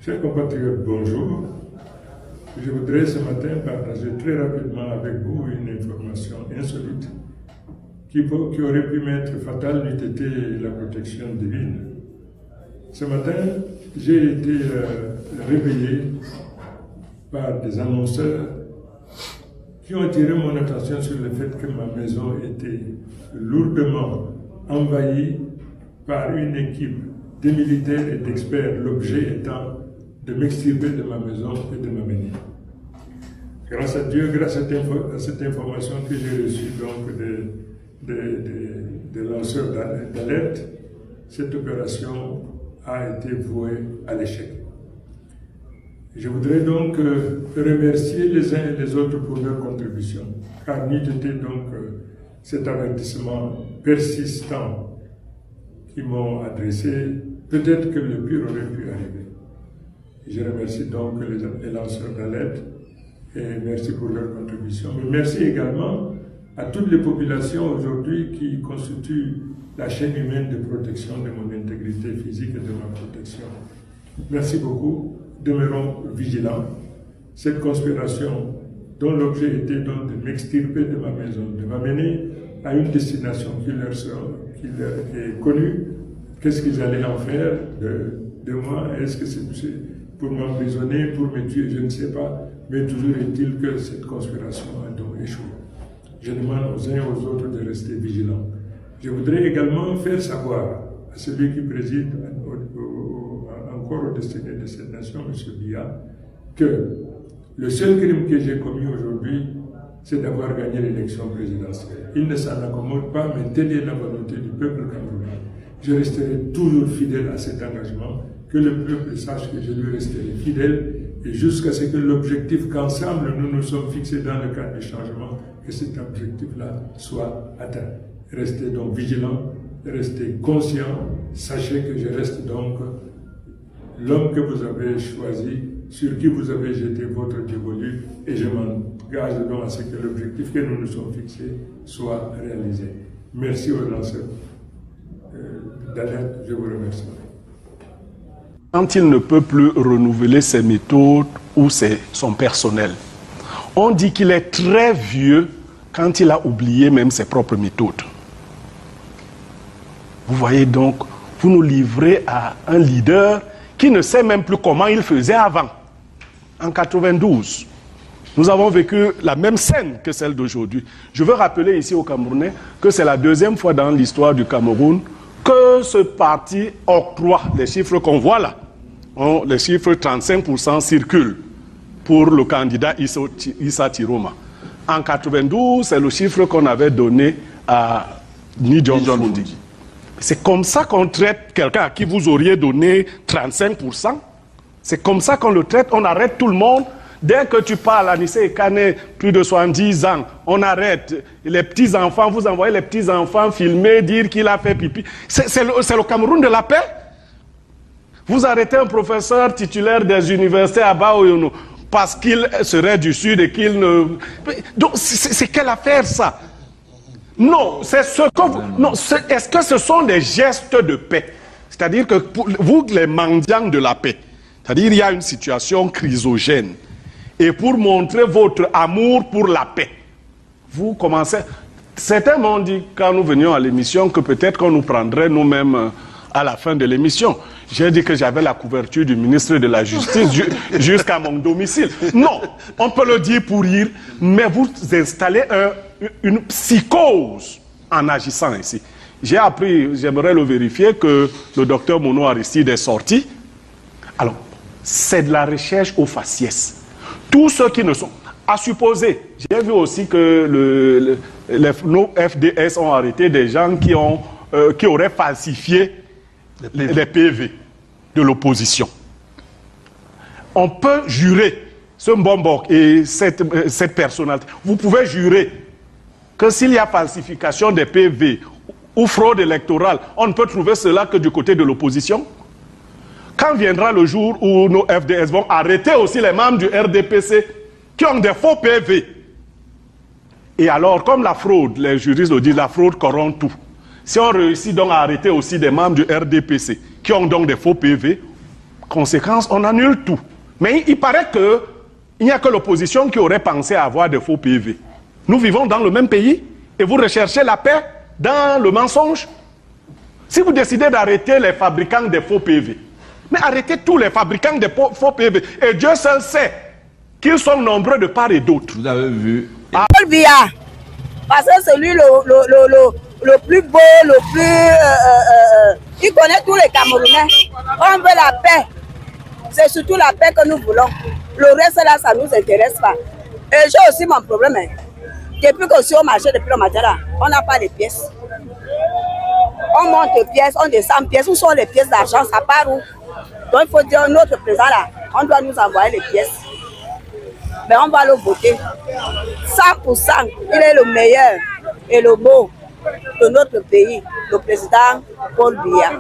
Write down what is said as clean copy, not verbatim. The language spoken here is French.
Chers compatriotes, bonjour. Je voudrais ce matin partager très rapidement avec vous une information insolite qui aurait pu m'être fatale n'eût été la protection divine. Ce matin, j'ai été réveillé par des annonceurs qui ont attiré mon attention sur le fait que ma maison était lourdement envahie par une équipe de militaires et d'experts, l'objet étant de m'extirper de ma maison et de m'amener. Grâce à Dieu, grâce à cette information que j'ai reçue donc des lanceurs d'alerte, cette opération a été vouée à l'échec. Je voudrais donc remercier les uns et les autres pour leur contribution, car n'eût été donc cet avertissement persistant qu'ils m'ont adressé, peut-être que le pire aurait pu arriver. Je remercie donc les lanceurs d'alerte et merci pour leur contribution. Mais merci également à toutes les populations aujourd'hui qui constituent la chaîne humaine de protection de mon intégrité physique et de ma protection. Merci beaucoup. Demeurons vigilants. Cette conspiration, dont l'objet était donc de m'extirper de ma maison, de m'amener à une destination qui leur est connue, qu'est-ce qu'ils allaient en faire de moi? Est-ce que c'est pour m'emprisonner, pour me tuer? Je ne sais pas. Mais toujours est-il que cette conspiration a donc échoué. Je demande aux uns et aux autres de rester vigilants. Je voudrais également faire savoir à celui qui préside encore au destiné de cette nation, M. Biya, que le seul crime que j'ai commis aujourd'hui, c'est d'avoir gagné l'élection présidentielle. Il ne s'en accommode pas, mais telle est la volonté du peuple camerounais. Je resterai toujours fidèle à cet engagement, que le peuple sache que je lui resterai fidèle, et jusqu'à ce que l'objectif qu'ensemble nous nous sommes fixés dans le cadre du changement, que cet objectif-là soit atteint. Restez donc vigilants, restez conscients, sachez que je reste donc l'homme que vous avez choisi, sur qui vous avez jeté votre dévolu, et je m'engage donc à ce que l'objectif que nous nous sommes fixés soit réalisé. Merci aux lanceurs d'alerte, je vous remercie. Quand il ne peut plus renouveler ses méthodes ou son personnel, on dit qu'il est très vieux quand il a oublié même ses propres méthodes. Vous voyez donc, vous nous livrez à un leader qui ne sait même plus comment il faisait avant. En 92, nous avons vécu la même scène que celle d'aujourd'hui. Je veux rappeler ici aux Camerounais que c'est la deuxième fois dans l'histoire du Cameroun que ce parti octroie les chiffres qu'on voit là. Les chiffres 35% circulent pour le candidat Issa Tiroma. En 92, c'est le chiffre qu'on avait donné à Ni John Fundi. C'est comme ça qu'on traite quelqu'un à qui vous auriez donné 35%. C'est comme ça qu'on le traite. On arrête tout le monde. Dès que tu parles à Nissé Ekane, plus de 70 ans, on arrête. Les petits-enfants, vous envoyez les petits-enfants filmer, dire qu'il a fait pipi. C'est le Cameroun de la paix. Vous arrêtez un professeur titulaire des universités à Baoyono parce qu'il serait du Sud et qu'il ne... Donc, c'est quelle affaire, ça? Non, c'est ce que vous... Non, est-ce que ce sont des gestes de paix? C'est-à-dire que pour vous, les mendiants de la paix, c'est-à-dire il y a une situation chrysogène. Et pour montrer votre amour pour la paix, vous commencez... Certains m'ont dit, quand nous venions à l'émission, que peut-être qu'on nous prendrait nous-mêmes à la fin de l'émission. J'ai dit que j'avais la couverture du ministre de la Justice jusqu'à mon domicile. Non, on peut le dire pour rire, mais vous installez une psychose en agissant ici. J'ai appris, j'aimerais le vérifier, que le docteur Mono Aristide est sorti. Alors, c'est de la recherche au faciès. Tous ceux qui ne sont... À supposer, j'ai vu aussi que nos FDS ont arrêté des gens qui auraient falsifié les PV de l'opposition. On peut jurer, ce Mbombok et cette personnalité, vous pouvez jurer que s'il y a falsification des PV ou fraude électorale, on ne peut trouver cela que du côté de l'opposition. Quand viendra le jour où nos FDS vont arrêter aussi les membres du RDPC qui ont des faux PV, et alors, comme la fraude, les juristes le disent, la fraude corrompt tout. Si on réussit donc à arrêter aussi des membres du RDPC qui ont donc des faux PV, conséquence, on annule tout. Mais il paraît qu'il n'y a que l'opposition qui aurait pensé à avoir des faux PV. Nous vivons dans le même pays et vous recherchez la paix dans le mensonge. Si vous décidez d'arrêter les fabricants de faux PV, mais arrêtez tous les fabricants de faux PV. Et Dieu seul sait qu'ils sont nombreux de part et d'autre. Vous avez vu. Paul Biya, parce que c'est lui le plus beau, le plus... il connaît tous les Camerounais. On veut la paix. C'est surtout la paix que nous voulons. Le reste là, ça ne nous intéresse pas. Et j'ai aussi mon problème. Depuis qu'on est au marché, depuis le matin là, on n'a pas de pièces. On monte les pièces, on descend pièces. Où sont les pièces d'argent? Ça part où? Donc il faut dire notre président là, on doit nous envoyer les pièces. Mais on va le voter. 100%, il est le meilleur et le beau de notre pays, le président Paul Biya.